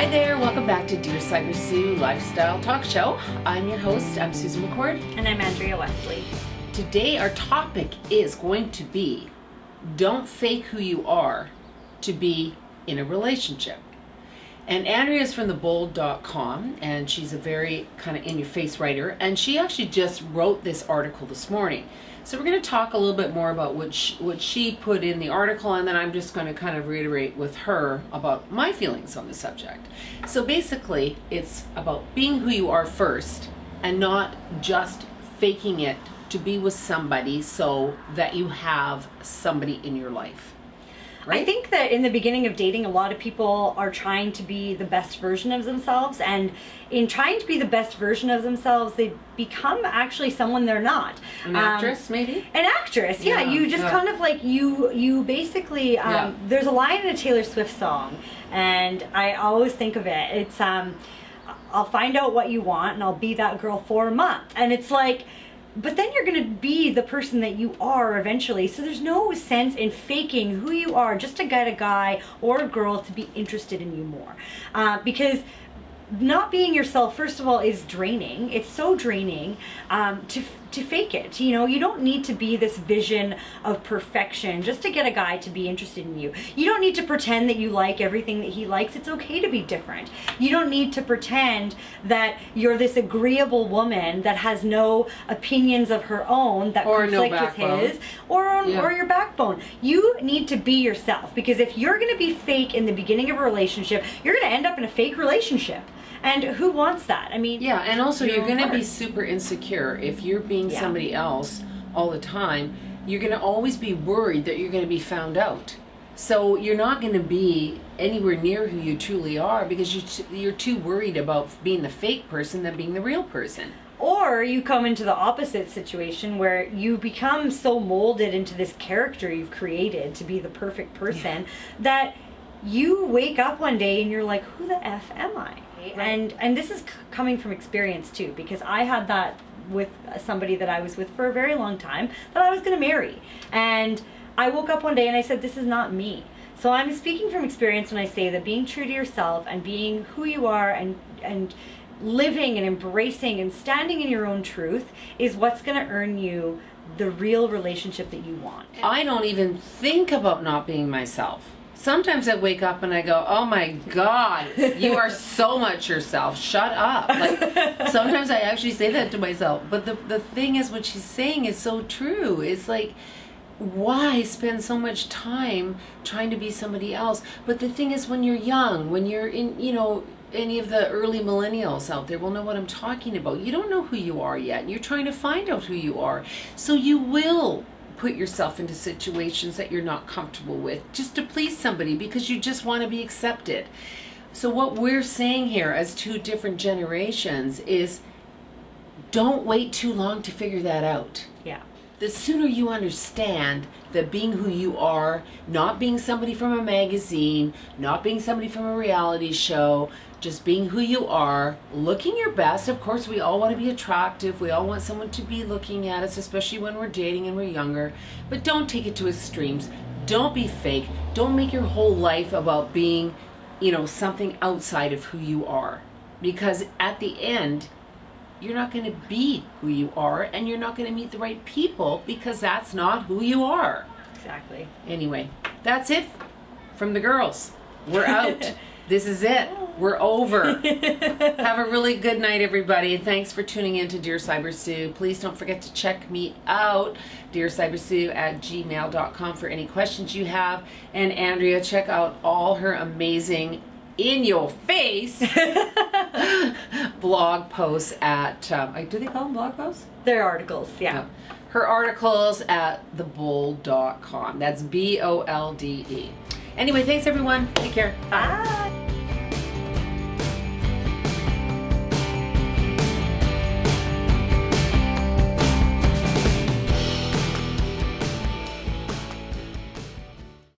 Hi there, welcome back to Dear Sybersue Lifestyle Talk Show. I'm your host, I'm Susan McCord. And I'm Andrea Wesley. Today our topic is going to be, don't fake who you are to be in a relationship. And Andrea is from thebold.com, and she's a very kind of in-your-face writer, and she actually just wrote this article this morning. So we're going to talk a little bit more about what she put in the article, and then I'm just going to kind of reiterate with her about my feelings on the subject. So basically, it's about being who you are first and not just faking it to be with somebody so that you have somebody in your life. Right? I think that in the beginning of dating, a lot of people are trying to be the best version of themselves, and in trying to be the best version of themselves, they become actually someone they're not. An actress, maybe? An actress, yeah. You just kind of like, you basically, there's a line in a Taylor Swift song, and I always think of it. It's, I'll find out what you want, and I'll be that girl for a month. And it's like, but then you're going to be the person that you are eventually. So there's no sense in faking who you are just to get a guy or a girl to be interested in you more. Because not being yourself, first of all, is draining. It's so draining to fake it. You know, you don't need to be this vision of perfection just to get a guy to be interested in you. You don't need to pretend that you like everything that he likes. It's okay to be different. You don't need to pretend that you're this agreeable woman that has no opinions of her own that conflict with his or your backbone. You need to be yourself, because if you're going to be fake in the beginning of a relationship, you're going to end up in a fake relationship. And who wants that? I mean, yeah, and also you're going to be super insecure if you're being somebody else all the time. You're going to always be worried that you're going to be found out. So you're not going to be anywhere near who you truly are because you're too worried about being the fake person than being the real person. Or you come into the opposite situation where you become so molded into this character you've created to be the perfect person that you wake up one day and you're like, who the F am I? Right. And this is coming from experience too, because I had that with somebody that I was with for a very long time that I was going to marry. And I woke up one day and I said, this is not me. So I'm speaking from experience when I say that being true to yourself and being who you are and living and embracing and standing in your own truth is what's going to earn you the real relationship that you want. I don't even think about not being myself. Sometimes I wake up and I go, oh my God, you are so much yourself. Shut up. Like, sometimes I actually say that to myself. But the thing is, what she's saying is so true. It's like, why spend so much time trying to be somebody else? But the thing is, when you're young, when you're in, any of the early millennials out there will know what I'm talking about. You don't know who you are yet. You're trying to find out who you are. So you will put yourself into situations that you're not comfortable with just to please somebody because you just want to be accepted. So what we're saying here as two different generations is, don't wait too long to figure that out. Yeah. The sooner you understand that being who you are, not being somebody from a magazine, not being somebody from a reality show, just being who you are, looking your best. Of course, we all want to be attractive. We all want someone to be looking at us, especially when we're dating and we're younger. But don't take it to extremes. Don't be fake. Don't make your whole life about being, something outside of who you are. Because at the end, you're not going to be who you are, and you're not going to meet the right people because that's not who you are. Exactly. Anyway, that's it from the girls. We're out. This is it. We're over. Have a really good night, everybody. And thanks for tuning in to Dear Sybersue. Please don't forget to check me out, dearsybersue@gmail.com, for any questions you have. And Andrea, check out all her amazing in-your-face blog posts at, do they call them blog posts? They're articles, yeah. No. Her articles at thebold.com. That's BOLDE. Anyway, thanks everyone. Take care. Bye.